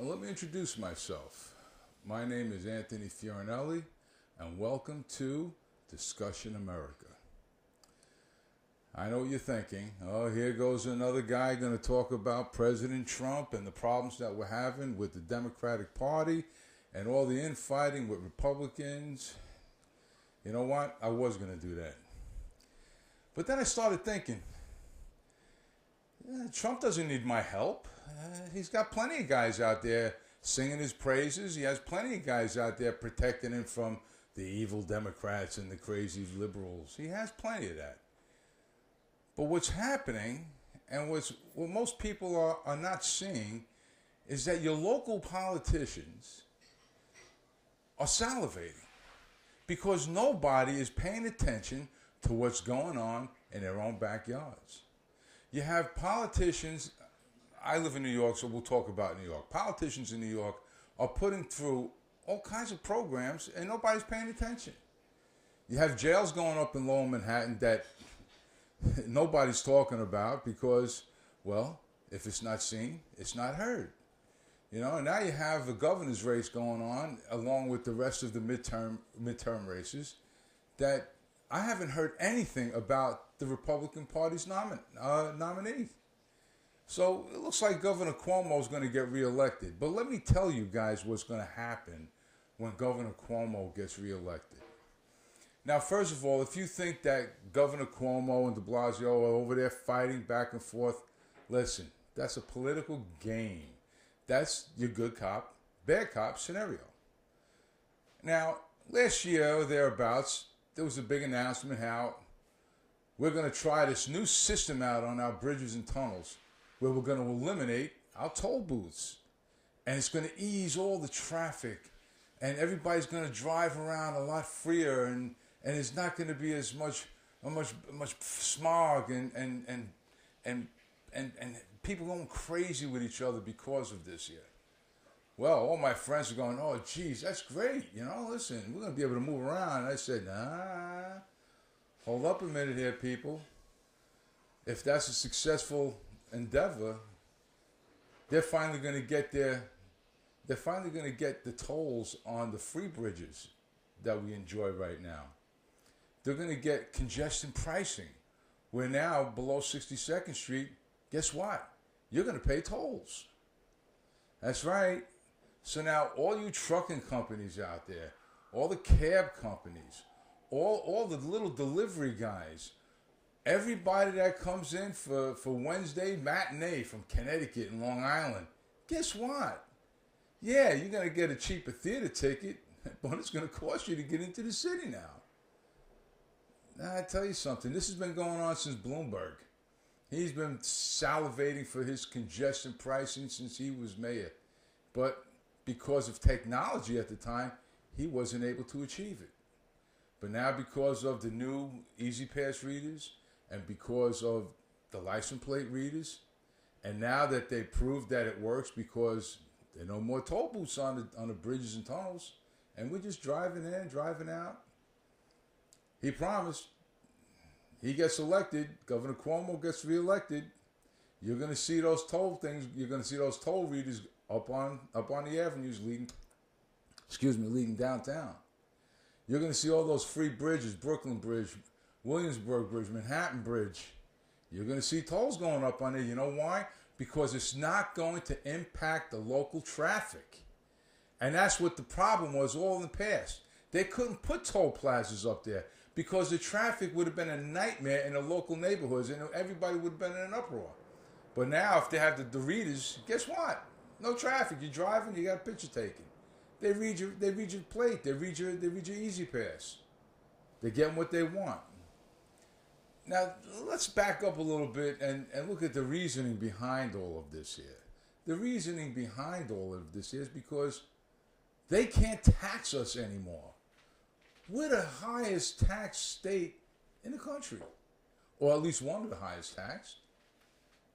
Well, let me introduce myself. My name is Anthony Fiorinelli, and welcome to Discussion America. I know what you're thinking. Oh, here goes another guy going to talk about President Trump and the problems that we're having with the Democratic Party and all the infighting with Republicans. You know what? I was going to do that. But then I started thinking, Trump doesn't need my help. He's got plenty of guys out there singing his praises. He has plenty of guys out there protecting him from the evil Democrats and the crazy liberals. He has plenty of that. But what's happening, and what most people are not seeing, is that your local politicians are salivating because nobody is paying attention to what's going on in their own backyards. You have politicians, I live in New York, so we'll talk about New York. Politicians in New York are putting through all kinds of programs and nobody's paying attention. You have jails going up in Lower Manhattan that nobody's talking about because, well, if it's not seen, it's not heard. You know, and now you have a governor's race going on along with the rest of the midterm races that I haven't heard anything about the Republican Party's nominee. So it looks like Governor Cuomo is going to get reelected. But let me tell you guys what's going to happen when Governor Cuomo gets reelected. Now, first of all, if you think that Governor Cuomo and de Blasio are over there fighting back and forth, listen, that's a political game. That's your good cop, bad cop scenario. Now, last year or thereabouts, there was a big announcement how we're going to try this new system out on our bridges and tunnels where we're going to eliminate our toll booths. And it's going to ease all the traffic. And everybody's going to drive around a lot freer. And it's not going to be as much smog and people going crazy with each other because of this year. Well, all my friends are going, oh, geez, that's great. You know, listen, we're going to be able to move around. And I said, nah, hold up a minute here, people. If that's a successful endeavor, they're finally going to get the tolls on the free bridges that we enjoy right now. They're going to get congestion pricing. We're now below 62nd Street. Guess what? You're going to pay tolls. That's right. So now all you trucking companies out there, all the cab companies, all the little delivery guys, everybody that comes in for Wednesday matinee from Connecticut and Long Island, guess what? Yeah, you're going to get a cheaper theater ticket, but it's going to cost you to get into the city now. Now, I tell you something, this has been going on since Bloomberg. He's been salivating for his congestion pricing since he was mayor. But because of technology at the time, he wasn't able to achieve it. But now because of the new Easy Pass readers and because of the license plate readers, and now that they proved that it works because there are no more toll booths on the bridges and tunnels, and we're just driving in, driving out. He promised. He gets elected. Governor Cuomo gets reelected. You're going to see those toll things. You're going to see those toll readers up on the avenues leading downtown. You're going to see all those free bridges: Brooklyn Bridge, Williamsburg Bridge, Manhattan Bridge. You're going to see tolls going up on there. You know why? Because it's not going to impact the local traffic. And that's what the problem was all in the past. They couldn't put toll plazas up there because the traffic would have been a nightmare in the local neighborhoods and everybody would have been in an uproar. But now if they have the readers, guess what? No traffic. You're driving, you got a picture taken. They read your plate. They read your Easy Pass. They're getting what they want. Now, let's back up a little bit and look at the reasoning behind all of this here. The reasoning behind all of this is because they can't tax us anymore. We're the highest taxed state in the country, or at least one of the highest taxed.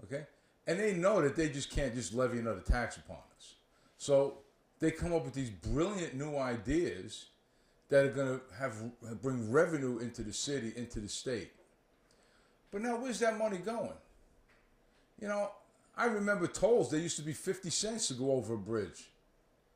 Okay? And they know that they just can't just levy another tax upon us. So they come up with these brilliant new ideas that are going to bring revenue into the city, into the state. But now, where's that money going? You know, I remember tolls, they used to be 50 cents to go over a bridge.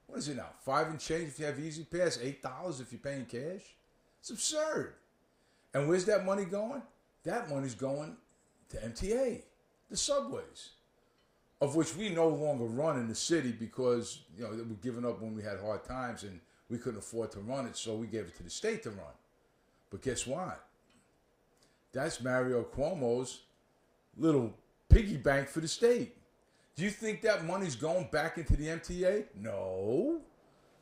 What is it now? 5 and change if you have Easy Pass, $8 if you're paying cash? It's absurd. And where's that money going? That money's going to MTA, the subways, of which we no longer run in the city because, they were given up when we had hard times and we couldn't afford to run it, so we gave it to the state to run. But guess what? That's Mario Cuomo's little piggy bank for the state. Do you think that money's going back into the MTA? No.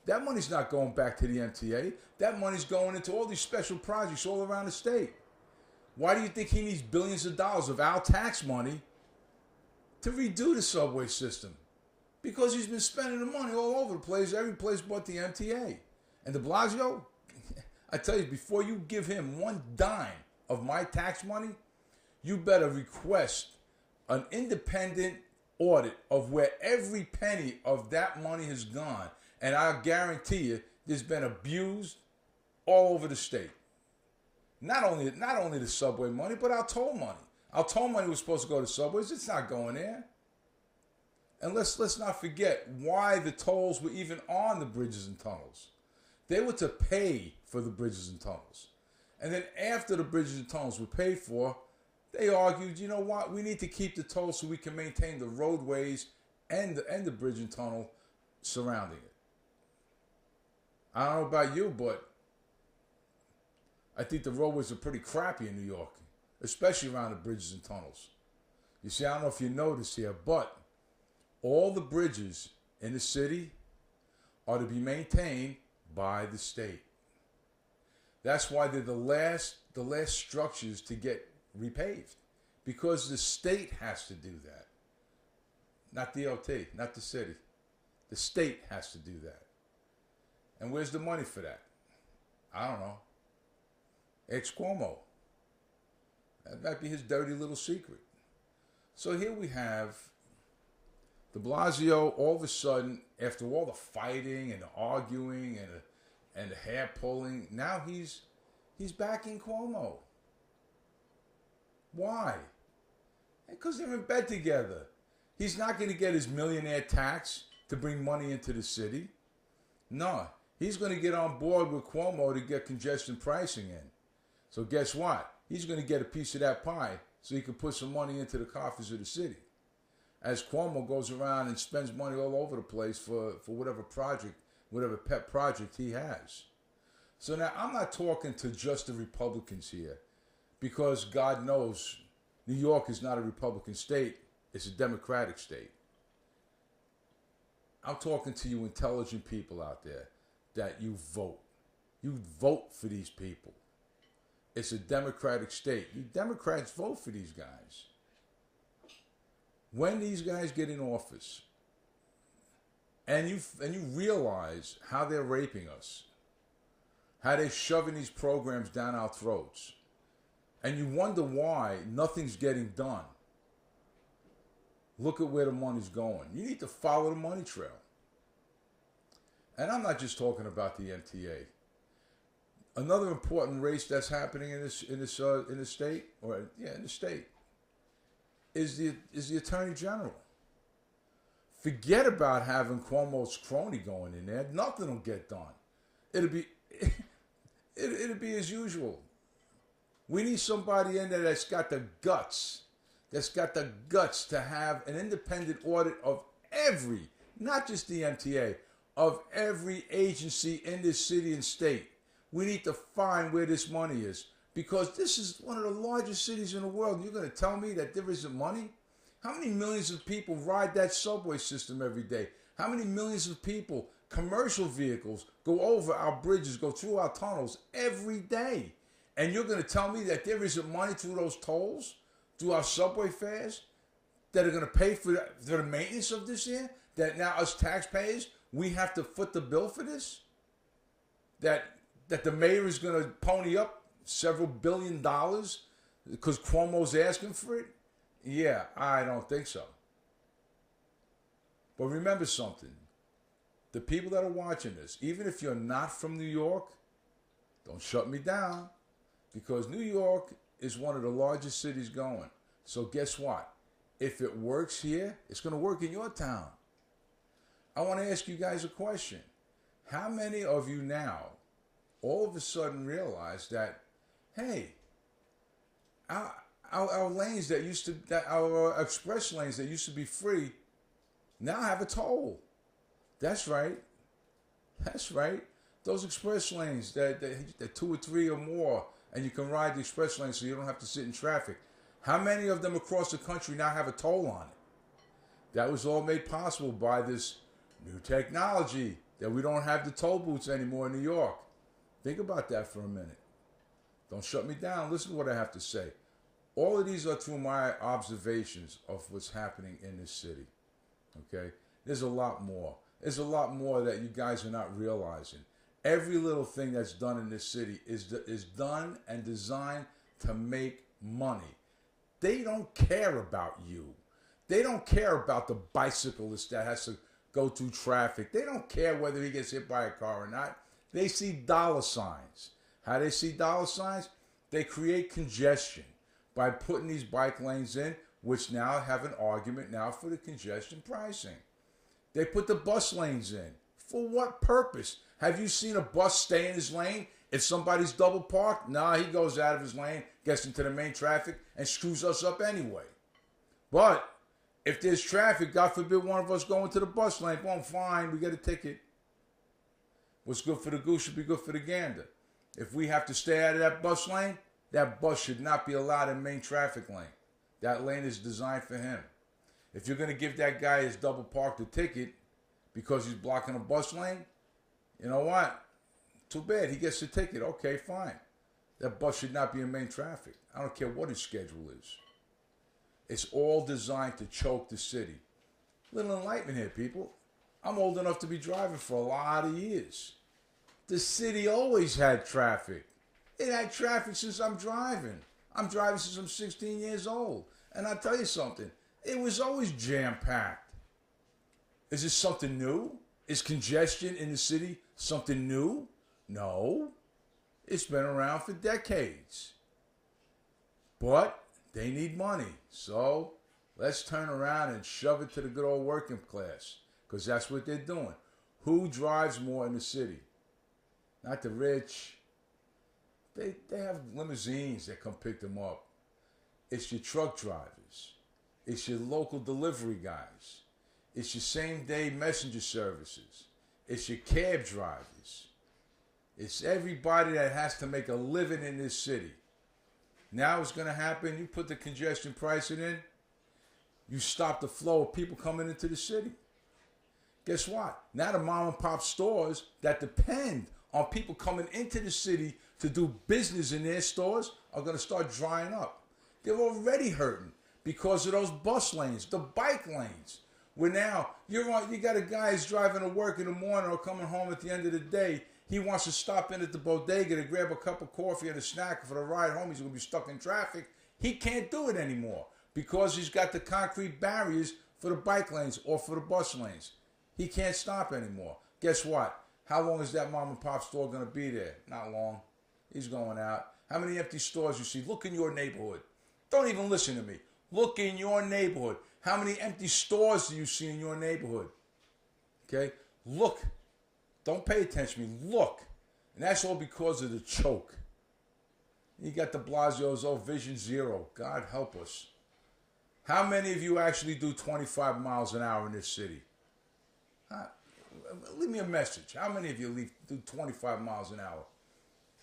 That money's not going back to the MTA. That money's going into all these special projects all around the state. Why do you think he needs billions of dollars of our tax money to redo the subway system? Because he's been spending the money all over the place, every place but the MTA. And de Blasio, I tell you, before you give him one dime of my tax money, you better request an independent audit of where every penny of that money has gone. And I guarantee you, there's been abused all over the state. Not only the subway money, but our toll money. Our toll money was supposed to go to subways. It's not going there. And let's not forget why the tolls were even on the bridges and tunnels. They were to pay for the bridges and tunnels. And then after the bridges and tunnels were paid for, they argued, you know what, we need to keep the tolls so we can maintain the roadways and the bridge and tunnel surrounding it. I don't know about you, but I think the roadways are pretty crappy in New York, especially around the bridges and tunnels. You see, I don't know if you noticed here, but all the bridges in the city are to be maintained by the state. That's why they're the last structures to get repaved, because the state has to do that. Not DOT, not the city. The state has to do that. And where's the money for that? I don't know. It's Cuomo. That might be his dirty little secret. So here we have de Blasio, all of a sudden, after all the fighting and the arguing and the hair pulling, now he's backing Cuomo. Why? Because they're in bed together. He's not going to get his millionaire tax to bring money into the city. No, he's going to get on board with Cuomo to get congestion pricing in. So guess what? He's going to get a piece of that pie so he can put some money into the coffers of the city. As Cuomo goes around and spends money all over the place for whatever project, whatever pet project he has. So now I'm not talking to just the Republicans here, because God knows New York is not a Republican state, it's a Democratic state. I'm talking to you intelligent people out there that you vote. You vote for these people. It's a Democratic state. You Democrats vote for these guys. When these guys get in office and you realize how they're raping us, how they're shoving these programs down our throats, and you wonder why nothing's getting done, look at where the money's going. You need to follow the money trail. And I'm not just talking about the MTA. Another important race that's happening in the state, is the Attorney General. Forget about having Cuomo's crony going in there. Nothing will get done. It'll be as usual. We need somebody in there that's got the guts to have an independent audit of every, not just the MTA, of every agency in this city and state. We need to find where this money is, because this is one of the largest cities in the world. You're going to tell me that there isn't money? How many millions of people ride that subway system every day? How many millions of people, commercial vehicles, go over our bridges, go through our tunnels every day? And you're going to tell me that there isn't money through those tolls, through our subway fares, that are going to pay for the maintenance of this here? That now us taxpayers, we have to foot the bill for this? That the mayor is going to pony up several $1 billion because Cuomo's asking for it? Yeah, I don't think so. But remember something. The people that are watching this, even if you're not from New York, don't shut me down, because New York is one of the largest cities going. So guess what? if it works here, it's going to work in your town. I want to ask you guys a question. How many of you now all of a sudden realize that, hey, our lanes that used to, our express lanes that used to be free now have a toll? That's right. That's right. Those express lanes that 2 or 3 or more, and you can ride the express lane so you don't have to sit in traffic. How many of them across the country now have a toll on it? That was all made possible by this new technology that we don't have the toll booths anymore in New York. Think about that for a minute. Don't shut me down. Listen to what I have to say. All of these are through my observations of what's happening in this city. Okay? There's a lot more. There's a lot more that you guys are not realizing. Every little thing that's done in this city is done and designed to make money. They don't care about you. They don't care about the bicyclist that has to go through traffic. They don't care whether he gets hit by a car or not. They see dollar signs. How they see dollar signs? They create congestion by putting these bike lanes in, which now have an argument now for the congestion pricing. They put the bus lanes in. For what purpose? Have you seen a bus stay in his lane if somebody's double parked? Nah, he goes out of his lane, gets into the main traffic, and screws us up anyway. But if there's traffic, God forbid one of us go into the bus lane, well, fine, we get a ticket. What's good for the goose should be good for the gander. If we have to stay out of that bus lane, that bus should not be allowed in main traffic lane. That lane is designed for him. If you're going to give that guy his double parked a ticket because he's blocking a bus lane, you know what? Too bad. He gets the ticket. Okay, fine. That bus should not be in main traffic. I don't care what his schedule is. It's all designed to choke the city. Little enlightenment here, people. I'm old enough to be driving for a lot of years. The city always had traffic. It had traffic since I'm driving. I'm driving since I'm 16 years old. And I'll tell you something. It was always jam-packed. Is this something new? Is congestion in the city something new? No. It's been around for decades. But they need money. So let's turn around and shove it to the good old working class. Because that's what they're doing. Who drives more in the city? Not the rich. They have limousines that come pick them up. It's your truck drivers. It's your local delivery guys. It's your same-day messenger services. It's your cab drivers. It's everybody that has to make a living in this city. Now what's going to happen, you put the congestion pricing in, you stop the flow of people coming into the city. Guess what? Now the mom and pop stores that depend on people coming into the city to do business in their stores are going to start drying up. They're already hurting because of those bus lanes, the bike lanes. Where now you got a guy who's driving to work in the morning or coming home at the end of the day. He wants to stop in at the bodega to grab a cup of coffee and a snack for the ride home. He's going to be stuck in traffic. He can't do it anymore because he's got the concrete barriers for the bike lanes or for the bus lanes. He can't stop anymore. Guess what? How long is that mom and pop store going to be there? Not long. He's going out. How many empty stores you see? Look in your neighborhood. Don't even listen to me. Look in your neighborhood. How many empty stores do you see in your neighborhood? Okay? Look. Don't pay attention to me. Look. And that's all because of the choke. You got the Blasio's, Vision Zero. God help us. How many of you actually do 25 miles an hour in this city? Leave me a message. How many of you do 25 miles an hour?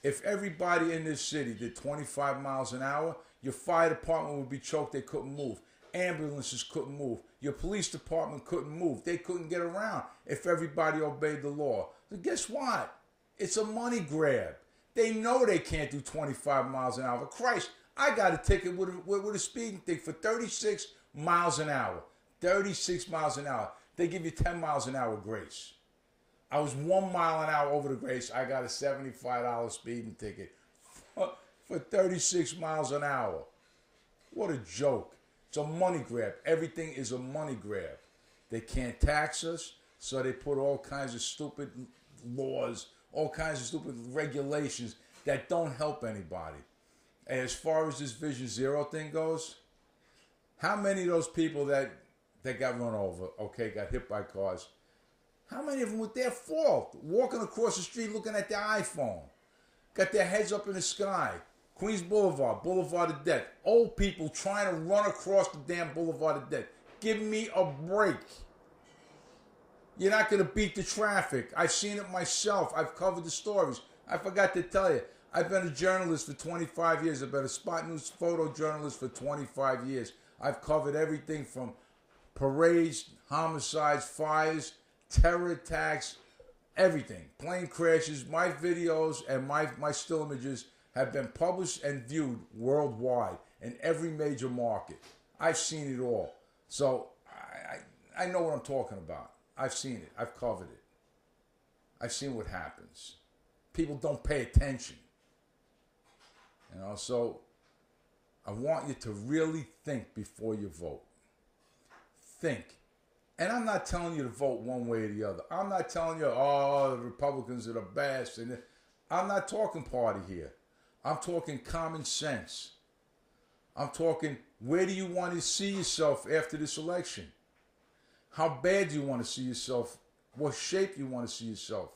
If everybody in this city did 25 miles an hour, your fire department would be choked. They couldn't move. Ambulances couldn't move. Your police department couldn't move. They couldn't get around if everybody obeyed the law. So guess what? It's a money grab. They know they can't do 25 miles an hour. Christ, I got a ticket with a speeding thing for 36 miles an hour. 36 miles an hour. They give you 10 miles an hour grace. I was 1 mile an hour over the grace. I got a $75 speeding ticket for 36 miles an hour. What a joke. It's a money grab. Everything is a money grab. They can't tax us, so they put all kinds of stupid laws, all kinds of stupid regulations that don't help anybody. And as far as this Vision Zero thing goes, How many of those people that got run over, okay, got hit by cars, how many of them were their fault? Walking across the street looking at their iPhone. Got their heads up in the sky. Queens Boulevard, Boulevard of Death. Old people trying to run across the damn Boulevard of Death. Give me a break. You're not going to beat the traffic. I've seen it myself. I've covered the stories. I forgot to tell you. I've been a journalist for 25 years. I've been a Spot News photojournalist for 25 years. I've covered everything from parades, homicides, fires, terror attacks, everything. Plane crashes. My videos and my still images have been published and viewed worldwide in every major market. I've seen it all. So I know what I'm talking about. I've seen it. I've covered it. I've seen what happens. People don't pay attention. You know, so I want you to really think before you vote. Think. And I'm not telling you to vote one way or the other. I'm not telling you, oh, the Republicans are the best. And I'm not talking party here. I'm talking common sense. I'm talking, where do you want to see yourself after this election? How bad do you want to see yourself? What shape do you want to see yourself?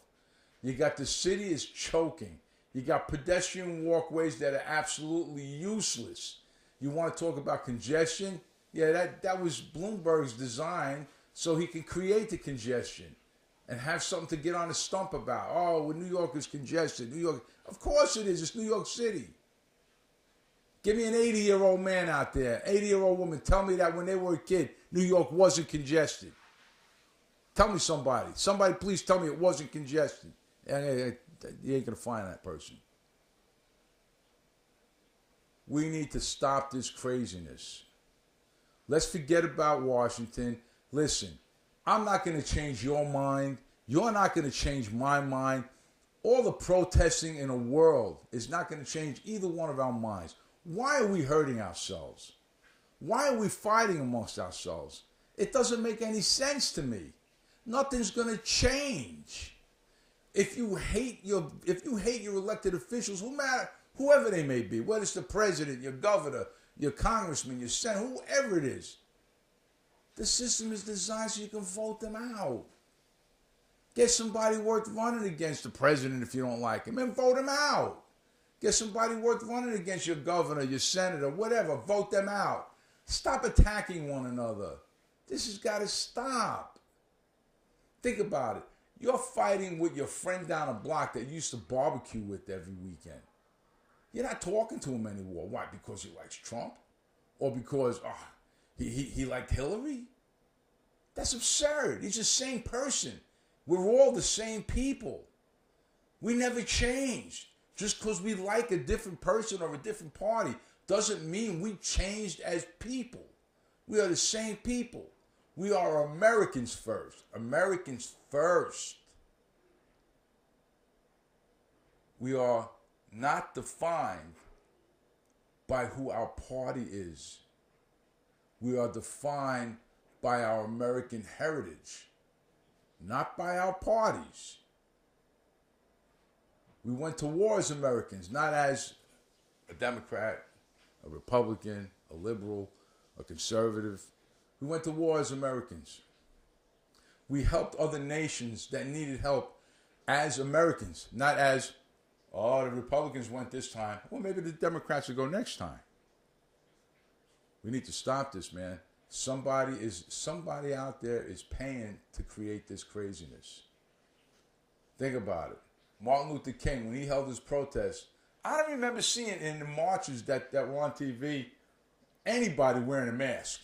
You got the city is choking. You got pedestrian walkways that are absolutely useless. You want to talk about congestion? Yeah, that was Bloomberg's design so he can create the congestion and have something to get on a stump about. Oh, well, New York is congested. New York, of course it is. It's New York City. Give me an 80-year-old man out there, 80-year-old woman. Tell me that when they were a kid, New York wasn't congested. Tell me somebody. Somebody please tell me it wasn't congested. You ain't going to find that person. We need to stop this craziness. Let's forget about Washington. Listen, I'm not going to change your mind. You're not going to change my mind. All the protesting in the world is not going to change either one of our minds. Why are we hurting ourselves? Why are we fighting amongst ourselves? It doesn't make any sense to me. Nothing's going to change. If you hate your elected officials, whoever they may be, whether it's the president, your governor, your congressman, your senator, whoever it is, the system is designed so you can vote them out. Get somebody worth running against the president if you don't like him, and vote him out. Get somebody worth running against your governor, your senator, whatever. Vote them out. Stop attacking one another. This has got to stop. Think about it. You're fighting with your friend down the block that you used to barbecue with every weekend. You're not talking to him anymore. Why? Because he likes Trump? Or because he liked Hillary? That's absurd. He's the same person. We're all the same people. We never changed. Just because we like a different person or a different party doesn't mean we changed as people. We are the same people. We are Americans first. Americans first. We are not defined by who our party is. We are defined by our American heritage, not by our parties. We went to war as Americans, not as a Democrat, a Republican, a liberal, a conservative. We went to war as Americans. We helped other nations that needed help as Americans, not as, oh, the Republicans went this time. Well, maybe the Democrats will go next time. We need to stop this, man. Somebody out there is paying to create this craziness. Think about it. Martin Luther King, when he held his protest, I don't remember seeing in the marches that were on TV anybody wearing a mask.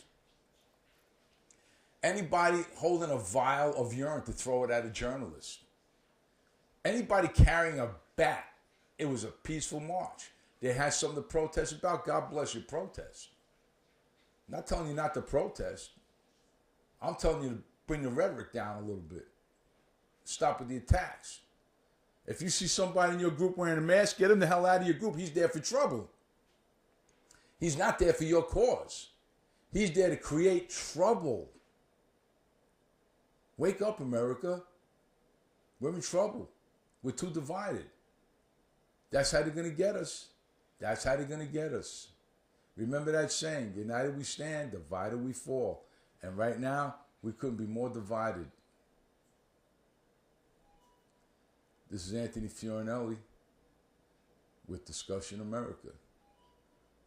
Anybody holding a vial of urine to throw it at a journalist. Anybody carrying a bat. It was a peaceful march. They had something to protest about. God bless your protest. I'm not telling you not to protest. I'm telling you to bring the rhetoric down a little bit. Stop with the attacks. If you see somebody in your group wearing a mask, get him the hell out of your group. He's there for trouble. He's not there for your cause. He's there to create trouble. Wake up, America. We're in trouble. We're too divided. That's how they're going to get us. That's how they're going to get us. Remember that saying, united we stand, divided we fall. And right now, we couldn't be more divided. This is Anthony Fiorinelli with Discussion America.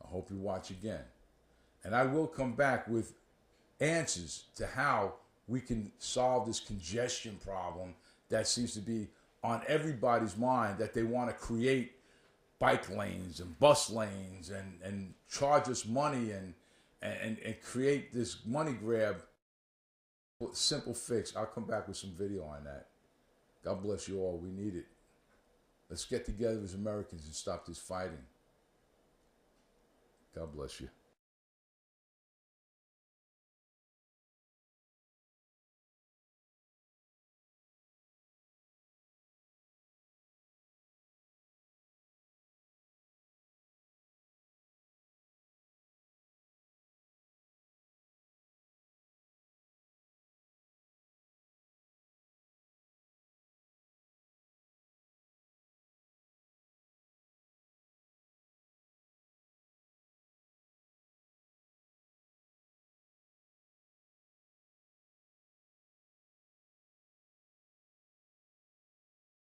I hope you watch again. And I will come back with answers to how we can solve this congestion problem that seems to be on everybody's mind, that they want to create bike lanes and bus lanes and charge us money and create this money grab. Simple fix. I'll come back with some video on that. God bless you all. We need it. Let's get together as Americans and stop this fighting. God bless you.